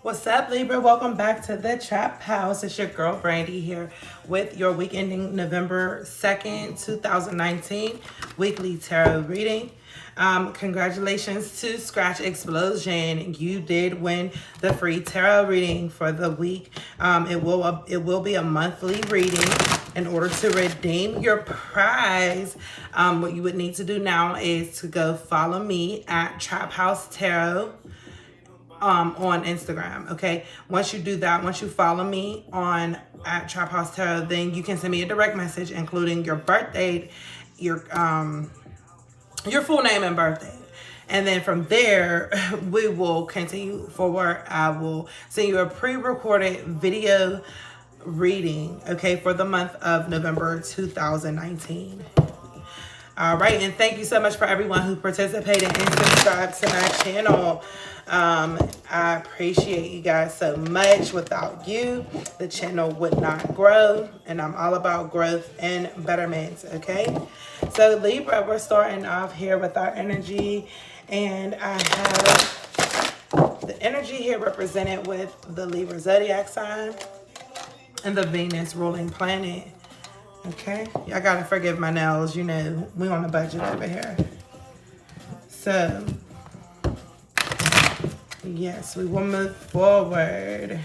What's up, Libra? Welcome back to the Trap House. It's your girl Brandy here with your week ending November 2nd, 2019 weekly tarot reading. Congratulations to Scratch Explosion. You did win the free tarot reading for the week. It will be a monthly reading. In order to redeem your prize, what you would need to do now is to go follow me at Trap House Tarot on Instagram. Okay, once you do that, once you follow me on at Trap House Tarot, then you can send me a direct message including your birth date, your full name and birthday. And then from there, we will continue forward. I will send you a pre-recorded video reading, okay, for the month of November 2019. All right, and thank you so much for everyone who participated and subscribed to my channel. I appreciate you guys so much. Without you, the channel would not grow, and I'm all about growth and betterment, okay? So Libra, we're starting off here with our energy, and I have the energy here represented with the Libra zodiac sign and the Venus ruling planet. Okay, y'all gotta forgive my nails, you know, we on a budget over here. So, yes, we will move forward.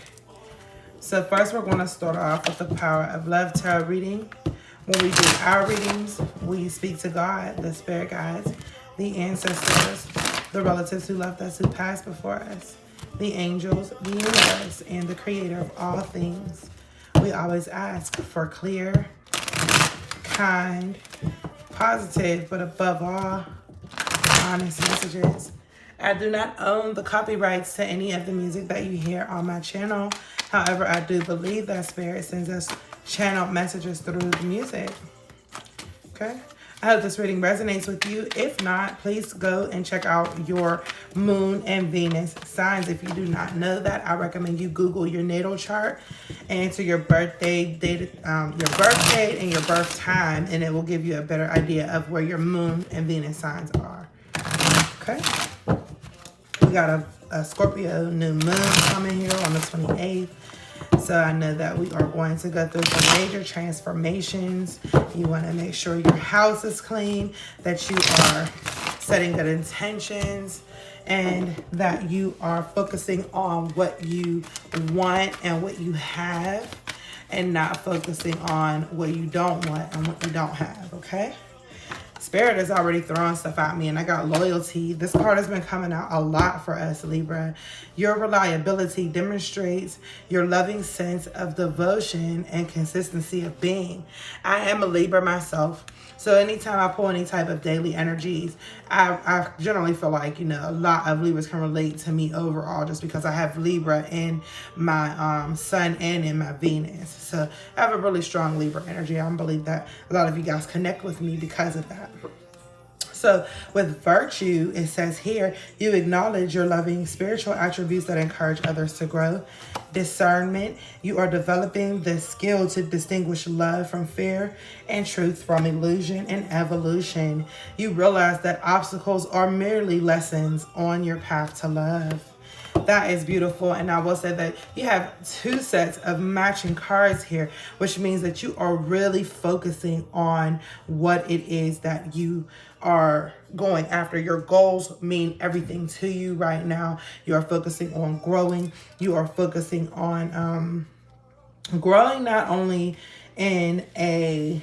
So first we're gonna start off with the Power of Love tarot reading. When we do our readings, we speak to God, the spirit guides, the ancestors, the relatives who loved us, who passed before us, the angels, the universe, and the creator of all things. We always ask for clear, kind, positive, but above all, honest messages. I do not own the copyrights to any of the music that you hear on my channel. However, I do believe that Spirit sends us channeled messages through the music. Okay? I hope this reading resonates with you. If not, please go and check out your moon and Venus signs. If you do not know that, I recommend you Google your natal chart and enter your birthday date, your birth date and your birth time, and it will give you a better idea of where your moon and Venus signs are. Okay? We got a Scorpio new moon coming here on the 28th. So I know that we are going to go through some major transformations. You want to make sure your house is clean, that you are setting good intentions, and that you are focusing on what you want and what you have, and not focusing on what you don't want and what you don't have, okay? Spirit is already throwing stuff at me, and I got loyalty. This card has been coming out a lot for us, Libra. Your reliability demonstrates your loving sense of devotion and consistency of being. I am a Libra myself, so anytime I pull any type of daily energies, I generally feel like, you know, a lot of Libras can relate to me overall, just because I have Libra in my Sun and in my Venus. So I have a really strong Libra energy. I believe that a lot of you guys connect with me because of that. So with virtue, it says here, you acknowledge your loving spiritual attributes that encourage others to grow. Discernment, you are developing the skill to distinguish love from fear and truth from illusion and evolution. You realize that obstacles are merely lessons on your path to love. That is beautiful. And I will say that you have two sets of matching cards here, which means that you are really focusing on what it is that you are going after. Your goals mean everything to you right now. You are focusing on growing. You are focusing on growing not only in a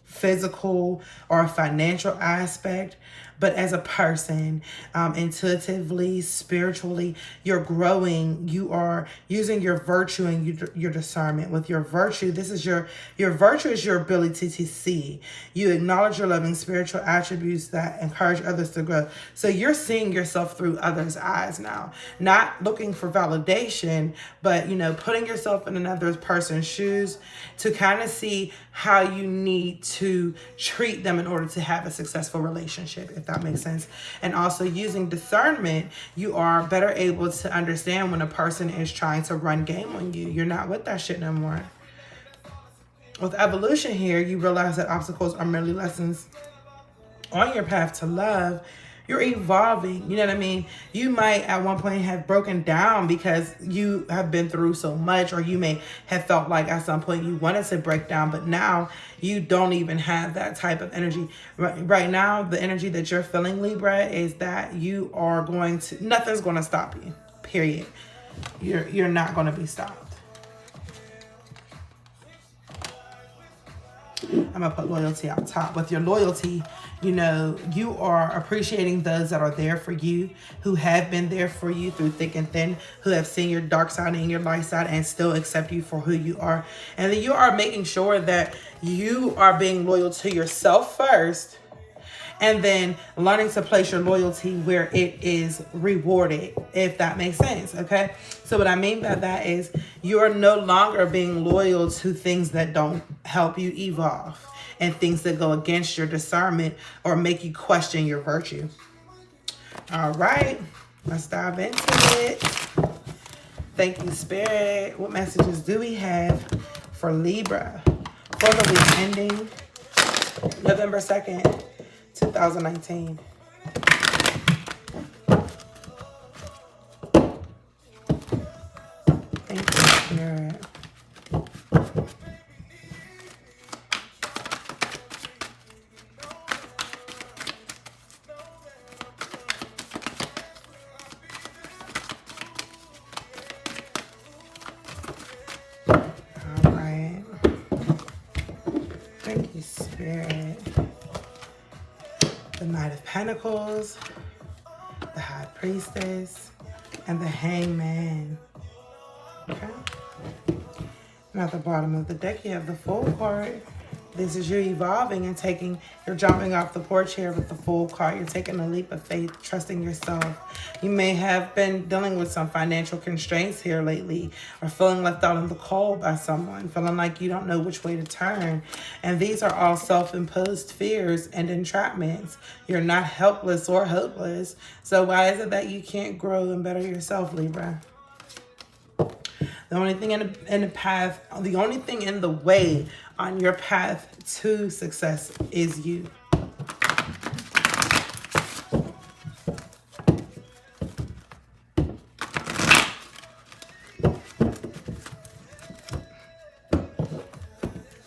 physical or financial aspect, but as a person, intuitively, spiritually, you're growing. You are using your virtue and your discernment. With your virtue, this is your virtue is your ability to see. You acknowledge your loving spiritual attributes that encourage others to grow. So you're seeing yourself through others' eyes now, not looking for validation, but, you know, putting yourself in another person's shoes to kind of see how you need to treat them in order to have a successful relationship, if that makes sense. And also using discernment, you are better able to understand when a person is trying to run game on you. You're not with that shit no more. With evolution here, you realize that obstacles are merely lessons on your path to love. You're evolving. You know what I mean? You might at one point have broken down because you have been through so much, or you may have felt like at some point you wanted to break down, but now you don't even have that type of energy. Right now, the energy that you're feeling, Libra, is that you are going to, nothing's going to stop you, period. You're not going to be stopped. I'm going to put loyalty up top. With your loyalty, you know, you are appreciating those that are there for you, who have been there for you through thick and thin, who have seen your dark side and your light side and still accept you for who you are. And then you are making sure that you are being loyal to yourself first, and then learning to place your loyalty where it is rewarded, if that makes sense, okay? So what I mean by that is you're no longer being loyal to things that don't help you evolve and things that go against your discernment or make you question your virtue. All right, let's dive into it. Thank you, Spirit. What messages do we have for Libra for the week ending November 2nd, 2019. Thank you, Spirit. All right. Thank you, Spirit. The Knight of Pentacles, the High Priestess, and the Hangman. Okay. And at the bottom of the deck, you have the Fool card. This is you evolving and you're jumping off the porch here with the Fool card. You're taking a leap of faith, trusting yourself. You may have been dealing with some financial constraints here lately, or feeling left out in the cold by someone, feeling like you don't know which way to turn. And these are all self-imposed fears and entrapments. You're not helpless or hopeless. So why is it that you can't grow and better yourself, Libra? The only thing in the path, the only thing in the way on your path to success is you.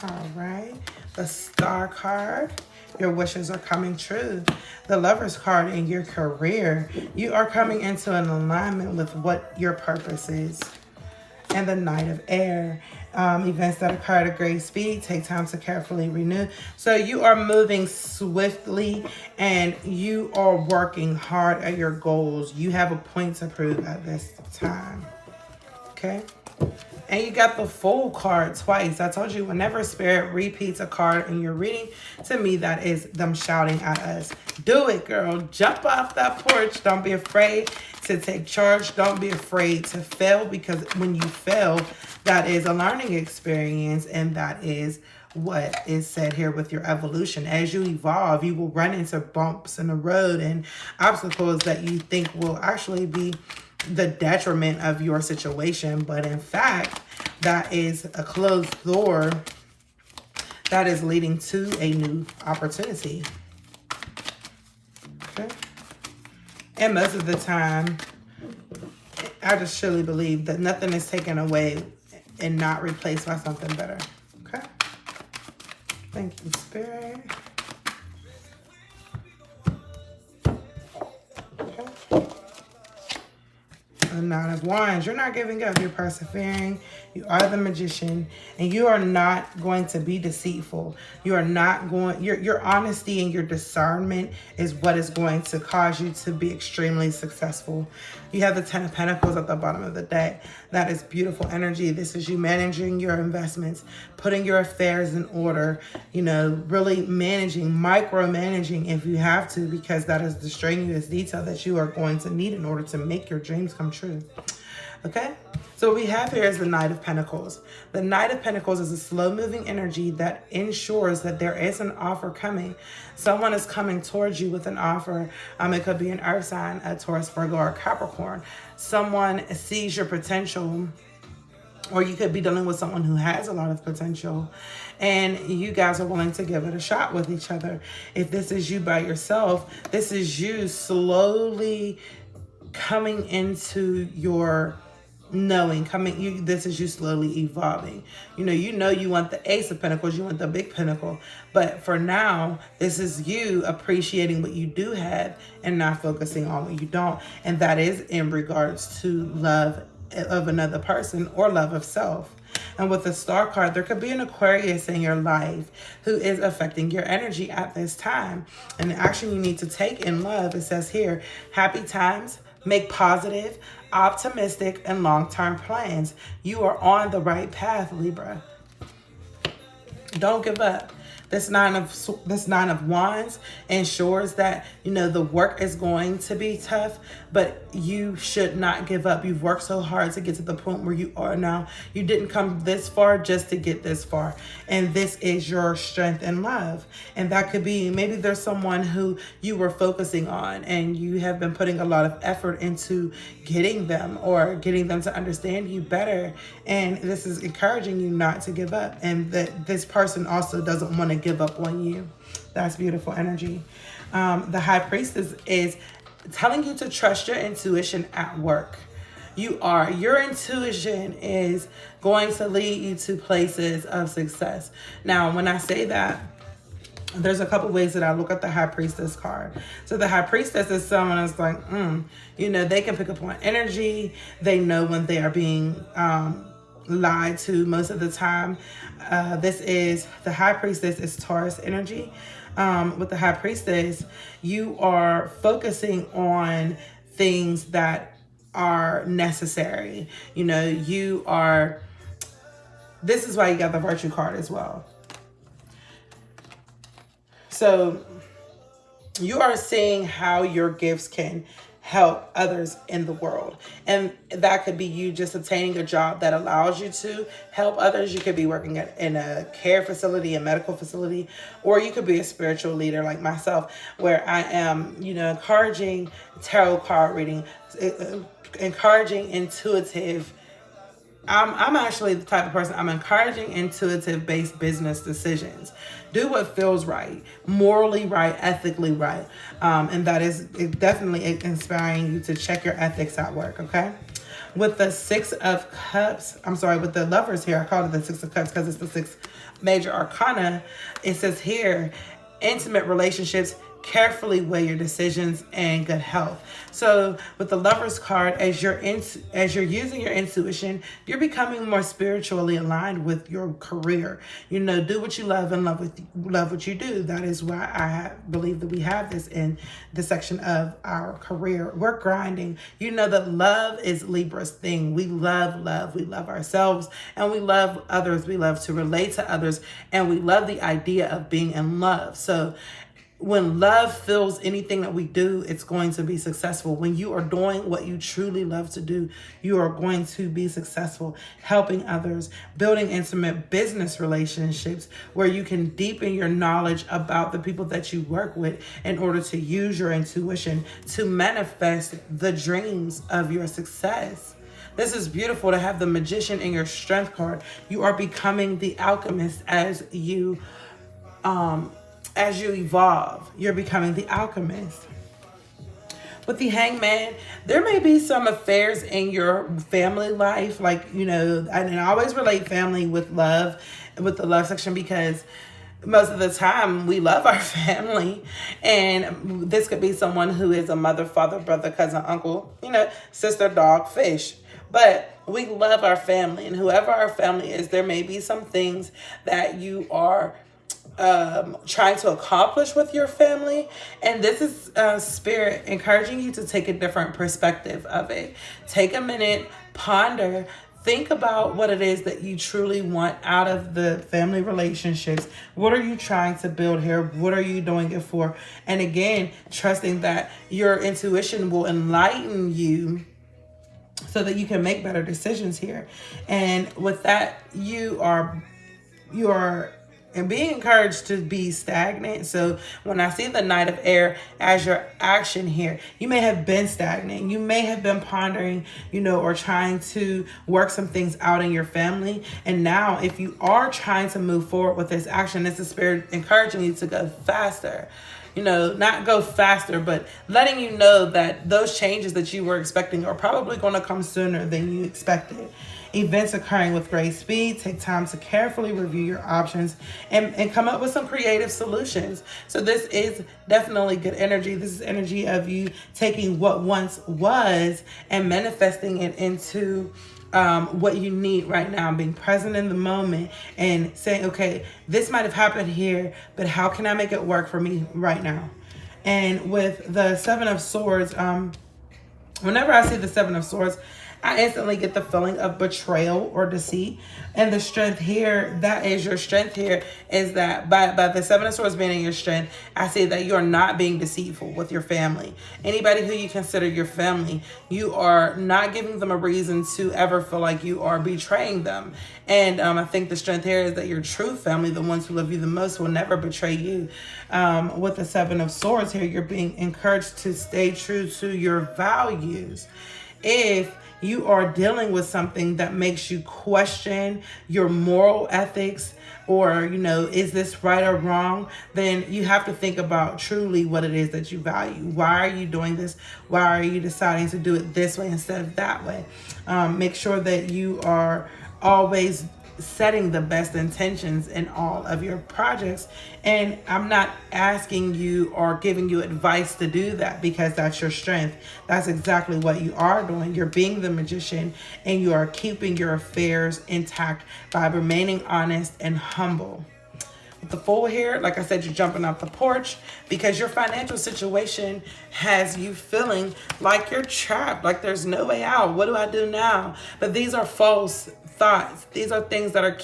All right. The Star card. Your wishes are coming true. The Lover's card in your career. You are coming into an alignment with what your purpose is. And the Knight of Air. Events that occur at a great speed take time to carefully renew. So you are moving swiftly and you are working hard at your goals. You have a point to prove at this time. Okay? And you got the Fool card twice. I told you, whenever Spirit repeats a card in your reading, to me, that is them shouting at us. Do it, girl. Jump off that porch. Don't be afraid to take charge. Don't be afraid to fail, because when you fail, that is a learning experience, and that is what is said here with your evolution. As you evolve, you will run into bumps in the road and obstacles that you think will actually be the detriment of your situation, but in fact, that is a closed door that is leading to a new opportunity. Okay. And most of the time, I just truly believe that nothing is taken away and not replaced by something better. Okay. Thank you, Spirit. The Nine of Wands. You're not giving up. You're persevering. You are the Magician, and you are not going to be deceitful. You are not going, your honesty and your discernment is what is going to cause you to be extremely successful. You have the Ten of Pentacles at the bottom of the deck. That is beautiful energy. This is you managing your investments, putting your affairs in order, you know, really managing, micromanaging if you have to, because that is the strenuous detail that you are going to need in order to make your dreams come true. Okay? So what we have here is the Knight of Pentacles. The Knight of Pentacles is a slow-moving energy that ensures that there is an offer coming. Someone is coming towards you with an offer. It could be an earth sign, a Taurus, Virgo, or Capricorn. Someone sees your potential Or you could be dealing with someone who has a lot of potential and you guys are willing to give it a shot with each other. If this is you by yourself, this is you slowly coming into your knowing, this is you slowly evolving. You want the Ace of Pentacles, you want the big pinnacle, but for now this is you appreciating what you do have and not focusing on what you don't, and that is in regards to love of another person or love of self. And with the Star card, there could be an Aquarius in your life who is affecting your energy at this time, and the action you need to take in love, it says here, happy times, make positive, optimistic, and long-term plans. You are on the right path, Libra. Don't give up. This nine of wands ensures that, the work is going to be tough, but you should not give up. You've worked so hard to get to the point where you are now. You didn't come this far just to get this far. And this is your strength and love. And that could be, maybe there's someone who you were focusing on and you have been putting a lot of effort into getting them or getting them to understand you better. And this is encouraging you not to give up. And that this person also doesn't want to give up on you. That's beautiful energy. The High Priestess is telling you to trust your intuition at work. Your intuition is going to lead you to places of success. Now, when I say that, there's a couple ways that I look at the High Priestess card. So the High Priestess is someone that's like, they can pick up on energy. They know when they are being lied to most of the time. The High Priestess is Taurus energy. With the High Priestess, you are focusing on things that are necessary. This is why you got the Virtue card as well. So you are seeing how your gifts can help others in the world. And that could be you just obtaining a job that allows you to help others. You could be working in a care facility, a medical facility, or you could be a spiritual leader like myself, where I am, encouraging tarot card reading, encouraging intuitive. I'm actually the type of person, I'm encouraging intuitive-based business decisions. Do what feels right, morally right, ethically right. And that is definitely inspiring you to check your ethics at work, okay? With the Six of Cups, with the Lovers here, I call it the Six of Cups because it's the sixth major arcana. It says here, intimate relationships, carefully weigh your decisions, and good health. So with the Lovers card, as you're using your intuition, you're becoming more spiritually aligned with your career. Do what you love and love what you do. That is why I believe that we have this in the section of our career. We're grinding. That love is Libra's thing. We love love. We love ourselves and we love others. We love to relate to others, and we love the idea of being in love. So when love fills anything that we do, it's going to be successful. When you are doing what you truly love to do, you are going to be successful, helping others, building intimate business relationships where you can deepen your knowledge about the people that you work with in order to use your intuition to manifest the dreams of your success. This is beautiful to have the Magician in your Strength card. You are becoming the alchemist as you evolve. You're becoming the alchemist. With the Hangman, there may be some affairs in your family life, and I always relate family with love, with the love section, because most of the time we love our family, and this could be someone who is a mother, father, brother, cousin, uncle, sister, dog, fish. But we love our family, and whoever our family is, there may be some things that you are trying to accomplish with your family, and this is Spirit encouraging you to take a different perspective of it. Take a minute, ponder, think about what it is that you truly want out of the family relationships. What are you trying to build here? What are you doing it for? And again, trusting that your intuition will enlighten you so that you can make better decisions here. And with that, you are and be encouraged to be stagnant. So when I see the Knight of Air as your action here, you may have been stagnant. You may have been pondering, or trying to work some things out in your family. And now if you are trying to move forward with this action, it's the Spirit encouraging you to go faster. Not go faster, but letting you know that those changes that you were expecting are probably going to come sooner than you expected. Events occurring with great speed. Take time to carefully review your options and come up with some creative solutions. So this is definitely good energy. This is energy of you taking what once was and manifesting it into what you need right now, being present in the moment and saying, okay, this might have happened here, but how can I make it work for me right now? And with the Seven of Swords, whenever I see the Seven of Swords, I instantly get the feeling of betrayal or deceit. And the strength here, that is your strength here, is that by the Seven of Swords being in your strength, I say that you're not being deceitful with your family. Anybody who you consider your family, you are not giving them a reason to ever feel like you are betraying them. And I think the strength here is that your true family, the ones who love you the most, will never betray you. With the Seven of Swords here, you're being encouraged to stay true to your values. If you are dealing with something that makes you question your moral ethics, or, is this right or wrong, then you have to think about truly what it is that you value. Why are you doing this? Why are you deciding to do it this way instead of that way? Make sure that you are always setting the best intentions in all of your projects. And I'm not asking you or giving you advice to do that, because that's your strength. That's exactly what you are doing. You're being the magician, and you are keeping your affairs intact by remaining honest and humble. With the Fool here, like I said, you're jumping off the porch because your financial situation has you feeling like you're trapped, like there's no way out. What do I do now? But these are false thoughts. These are things that are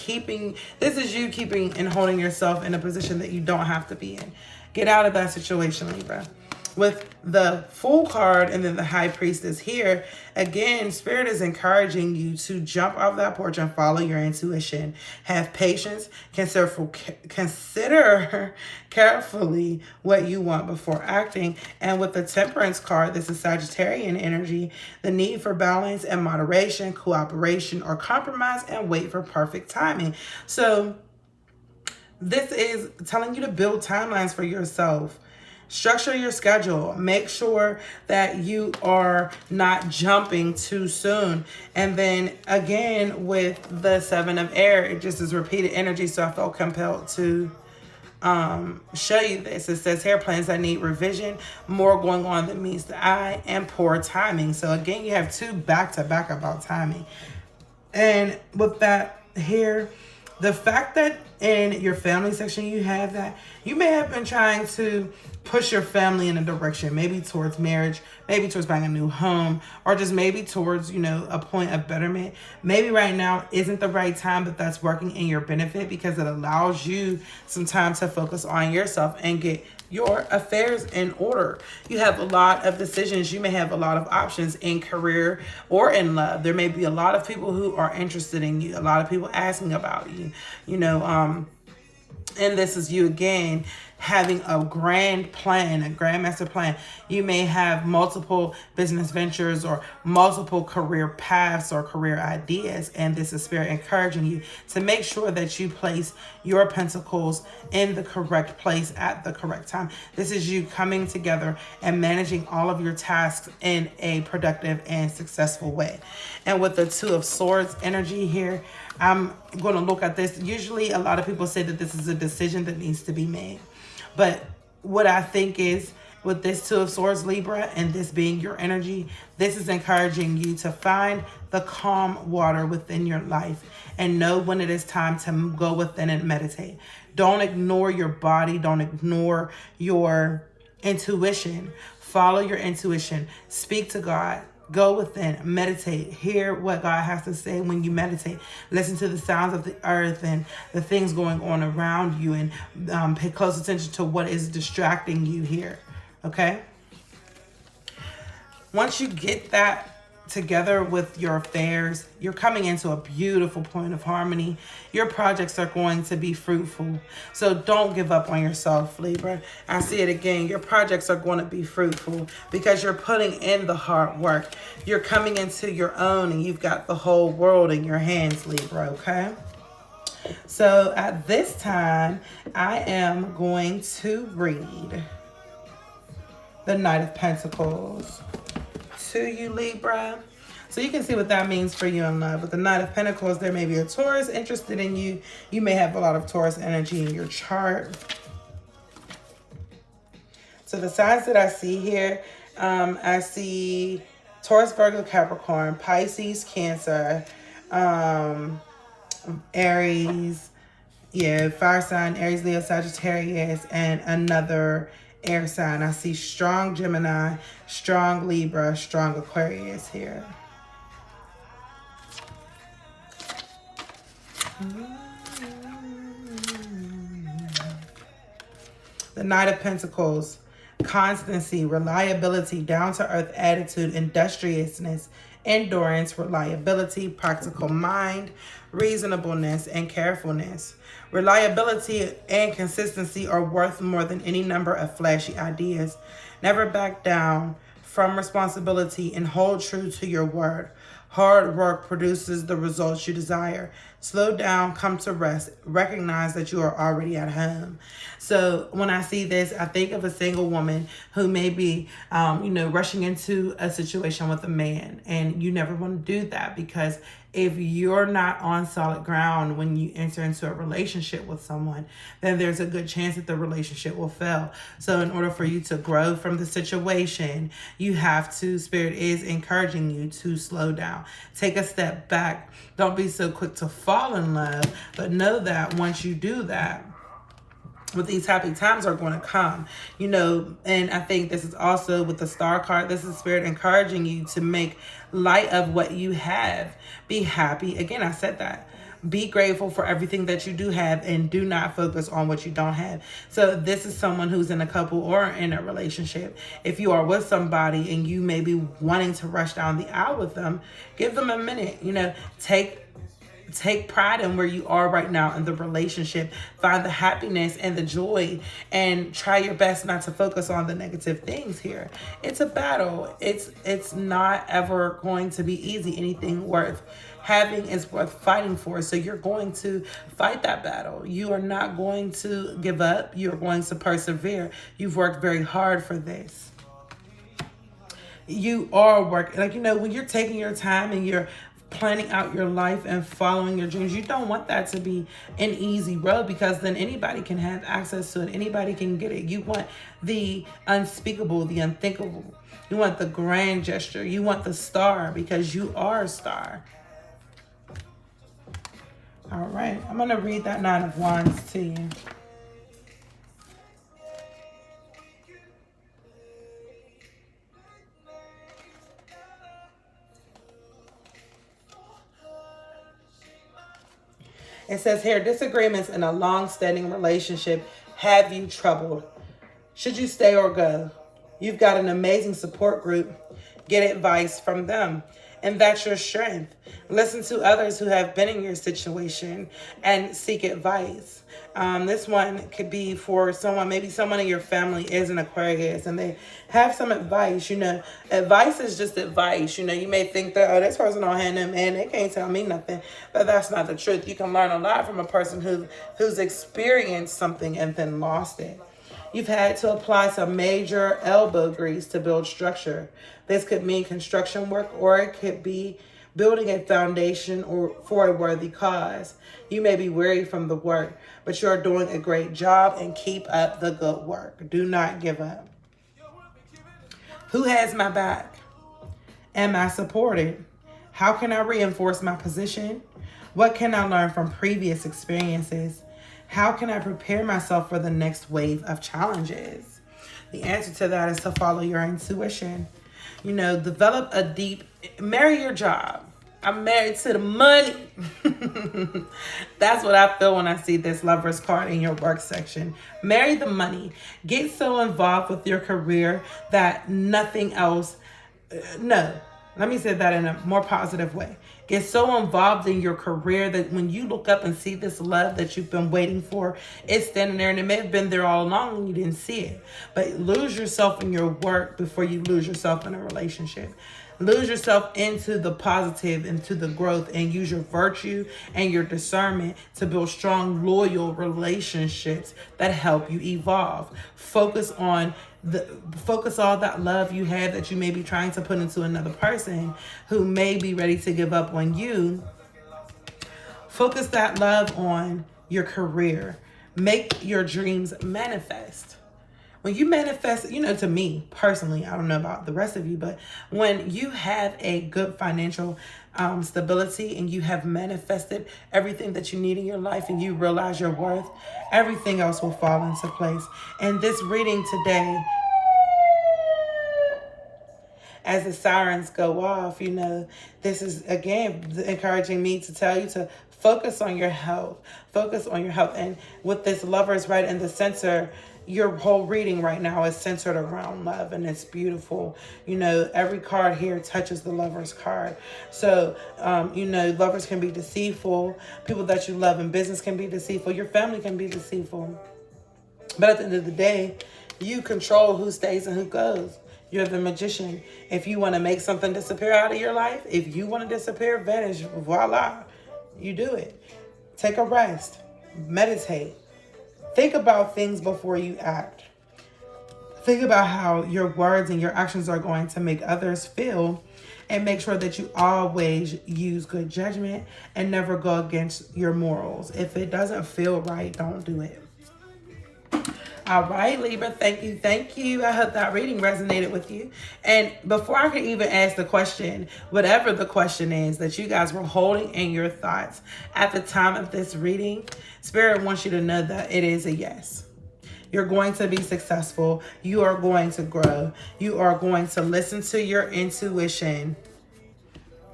this is you keeping and holding yourself in a position that you don't have to be in. Get out of that situation, Libra. With the Fool card and then the High Priestess here, again, Spirit is encouraging you to jump off that porch and follow your intuition. Have patience. Consider carefully what you want before acting. And with the Temperance card, this is Sagittarian energy, the need for balance and moderation, cooperation, or compromise, and wait for perfect timing. So this is telling you to build timelines for yourself. Structure your schedule. Make sure that you are not jumping too soon. And then again, with the Seven of Air, it just is repeated energy. So I felt compelled to show you this. It says here, plans that need revision, more going on than meets the eye, and poor timing. So again, you have two back-to-back about timing. And with that here, the fact that in your family section you have that, you may have been trying to push your family in a direction, maybe towards marriage, maybe towards buying a new home, or just maybe towards, a point of betterment. Maybe right now isn't the right time, but that's working in your benefit because it allows you some time to focus on yourself and get your affairs in order. You have a lot of decisions. You may have a lot of options in career or in love. There may be a lot of people who are interested in you, a lot of people asking about you, and this is you again having a grand plan, a grand master plan. You may have multiple business ventures or multiple career paths or career ideas, and this is Spirit encouraging you to make sure that you place your pentacles in the correct place at the correct time. This is you coming together and managing all of your tasks in a productive and successful way. And with the Two of Swords energy here, I'm going to look at this. Usually a lot of people say that this is a decision that needs to be made. But what I think is, with this Two of Swords, Libra, and this being your energy, this is encouraging you to find the calm water within your life and know when it is time to go within and meditate. Don't ignore your body. Don't ignore your intuition. Follow your intuition. Speak to God. Go within, meditate, hear what God has to say when you meditate. Listen to the sounds of the earth and the things going on around you, and pay close attention to what is distracting you here, okay? Once you get that together with your affairs. You're coming into a beautiful point of harmony. Your projects are going to be fruitful. So don't give up on yourself, Libra. I see it again. Your projects are going to be fruitful because you're putting in the hard work. You're coming into your own and you've got the whole world in your hands, Libra, okay? So at this time, I am going to read the Knight of Pentacles to you, Libra. So you can see what that means for you in love. With the Knight of Pentacles, there may be a Taurus interested in you. You may have a lot of Taurus energy in your chart. So the signs that I see here, I see Taurus, Virgo, Capricorn, Pisces, Cancer, Aries, fire sign, Aries, Leo, Sagittarius, and another air sign. I see strong Gemini, strong Libra, strong Aquarius here. The Knight of Pentacles, constancy, reliability, down-to-earth attitude, industriousness, endurance, reliability, practical mind, reasonableness, and carefulness. Reliability and consistency are worth more than any number of flashy ideas. Never back down from responsibility and hold true to your word. Hard work produces the results you desire. Slow down, come to rest. Recognize that you are already at home. So when I see this, I think of a single woman who may be, rushing into a situation with a man. And you never want to do that, because if you're not on solid ground when you enter into a relationship with someone, then there's a good chance that the relationship will fail. So in order for you to grow from the situation, you have to, Spirit is encouraging you to slow down. Take a step back. Don't be so quick to fall in love, but know that once you do that, with these happy times are going to come, and I think this is also with the Star card. This is Spirit encouraging you to make light of what you have. Be happy. Again, I said that. Be grateful for everything that you do have and do not focus on what you don't have. So this is someone who's in a couple or in a relationship. If you are with somebody and you may be wanting to rush down the aisle with them, give them a minute. Take pride in where you are right now in the relationship. Find the happiness and the joy and try your best not to focus on the negative things here. It's a battle. It's not ever going to be easy. Anything worth having is worth fighting for. So you're going to fight that battle. You are not going to give up. You're going to persevere. You've worked very hard for this. You are working, when you're taking your time and you're planning out your life and following your dreams, you don't want that to be an easy road, because then anybody can have access to it. Anybody can get it. You want the unspeakable, the unthinkable. You want the grand gesture. You want the star, because you are a star. All right. I'm going to read that Nine of Wands to you. It says here, disagreements in a long-standing relationship have you troubled. Should you stay or go? You've got an amazing support group. Get advice from them. And that's your strength. Listen to others who have been in your situation and seek advice. This one could be for someone, maybe someone in your family is an Aquarius and they have some advice. Advice is just advice. You may think that, this person don't have no man, they can't tell me nothing. But that's not the truth. You can learn a lot from a person who's experienced something and then lost it. You've had to apply some major elbow grease to build structure. This could mean construction work, or it could be building a foundation or for a worthy cause. You may be weary from the work, but you're doing a great job, and keep up the good work. Do not give up. Who has my back? Am I supported? How can I reinforce my position? What can I learn from previous experiences? How can I prepare myself for the next wave of challenges? The answer to that is to follow your intuition. Develop marry your job. I'm married to the money. That's what I feel when I see this Lover's card in your work section. Marry the money. Get so involved with your career that nothing else, Let me say that in a more positive way. Get so involved in your career that when you look up and see this love that you've been waiting for, it's standing there, and it may have been there all along and you didn't see it. But lose yourself in your work before you lose yourself in a relationship. Lose yourself into the positive, into the growth, and use your virtue and your discernment to build strong, loyal relationships that help you evolve. Focus all that love you have that you may be trying to put into another person who may be ready to give up on you. Focus that love on your career. Make your dreams manifest. When you manifest, to me personally, I don't know about the rest of you, but when you have a good financial stability and you have manifested everything that you need in your life and you realize your worth, everything else will fall into place. And this reading today, as the sirens go off, this is, again, encouraging me to tell you to focus on your health. Focus on your health. And with this Lovers right in the center, your whole reading right now is centered around love, and it's beautiful. Every card here touches the Lovers card. So, lovers can be deceitful. People that you love in business can be deceitful. Your family can be deceitful. But at the end of the day, you control who stays and who goes. You're the magician. If you want to make something disappear out of your life, if you want to disappear, vanish, voila, you do it. Take a rest. Meditate. Think about things before you act. Think about how your words and your actions are going to make others feel, and make sure that you always use good judgment and never go against your morals. If it doesn't feel right, don't do it. All right, Libra, thank you. I hope that reading resonated with you. And before I can even ask the question, whatever the question is that you guys were holding in your thoughts at the time of this reading, Spirit wants you to know that it is a yes. You're going to be successful. You are going to grow. You are going to listen to your intuition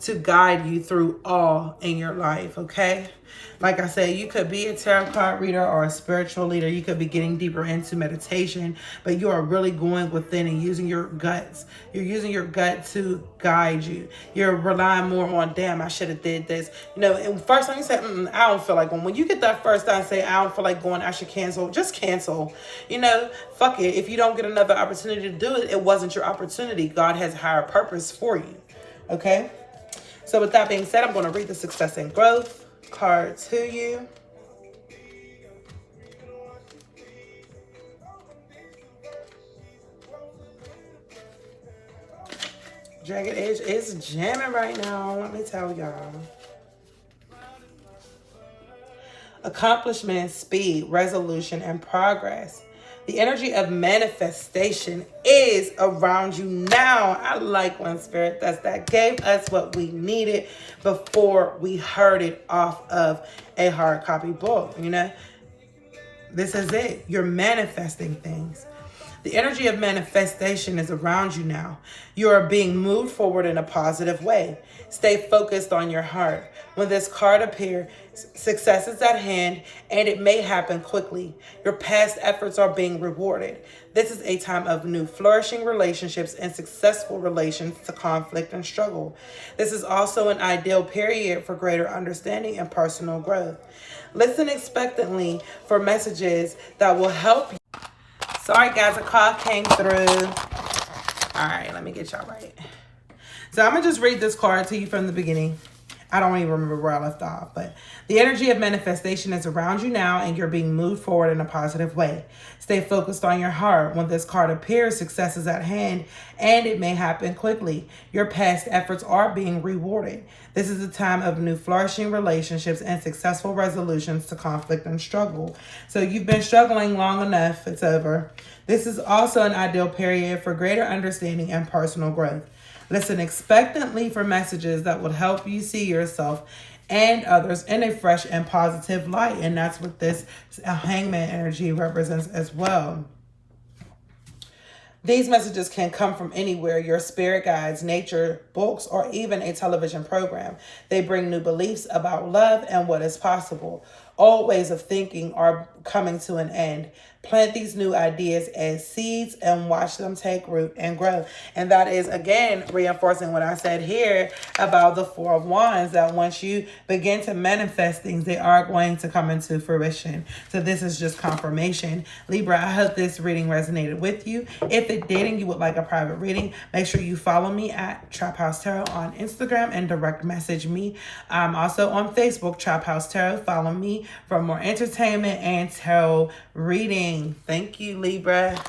to guide you through all in your life, okay? Like I said, you could be a tarot card reader or a spiritual leader. You could be getting deeper into meditation, but you are really going within and using your guts. You're using your gut to guide you. You're relying more on, damn, I should have did this. And first time you say, I don't feel like going. When you get that first time say, I don't feel like going, I should cancel, just cancel. Fuck it. If you don't get another opportunity to do it, it wasn't your opportunity. God has a higher purpose for you, okay? So with that being said, I'm going to read the Success and Growth card to you. Jagged Edge is jamming right now, let me tell y'all. Accomplishment, speed, resolution, and progress. The energy of manifestation is around you now. I like when Spirit does that. Gave us what we needed before we heard it off of a hard copy book. This is it. You're manifesting things. The energy of manifestation is around you now. You are being moved forward in a positive way. Stay focused on your heart. When this card appears, success is at hand, and it may happen quickly. Your past efforts are being rewarded. This is a time of new flourishing relationships and successful relations to conflict and struggle. This is also an ideal period for greater understanding and personal growth. Listen expectantly for messages that will help you. Sorry, guys, a call came through. All right, let me get y'all right. So I'm going to just read this card to you from the beginning. I don't even remember where I left off, but the energy of manifestation is around you now, and you're being moved forward in a positive way. Stay focused on your heart. When this card appears, success is at hand, and it may happen quickly. Your past efforts are being rewarded. This is a time of new flourishing relationships and successful resolutions to conflict and struggle. So you've been struggling long enough. It's over. This is also an ideal period for greater understanding and personal growth. Listen expectantly for messages that will help you see yourself and others in a fresh and positive light. And that's what this Hangman energy represents as well. These messages can come from anywhere: your spirit guides, nature, books, or even a television program. They bring new beliefs about love and what is possible. Old ways of thinking are coming to an end. Plant these new ideas as seeds and watch them take root and grow. And that is, again, reinforcing what I said here about the Four of Wands, that once you begin to manifest things, they are going to come into fruition. So this is just confirmation. Libra, I hope this reading resonated with you. If it did and you would like a private reading, make sure you follow me at Trap House Tarot on Instagram and direct message me. I'm also on Facebook, Trap House Tarot. Follow me for more entertainment and tarot reading. Thank you, Libra.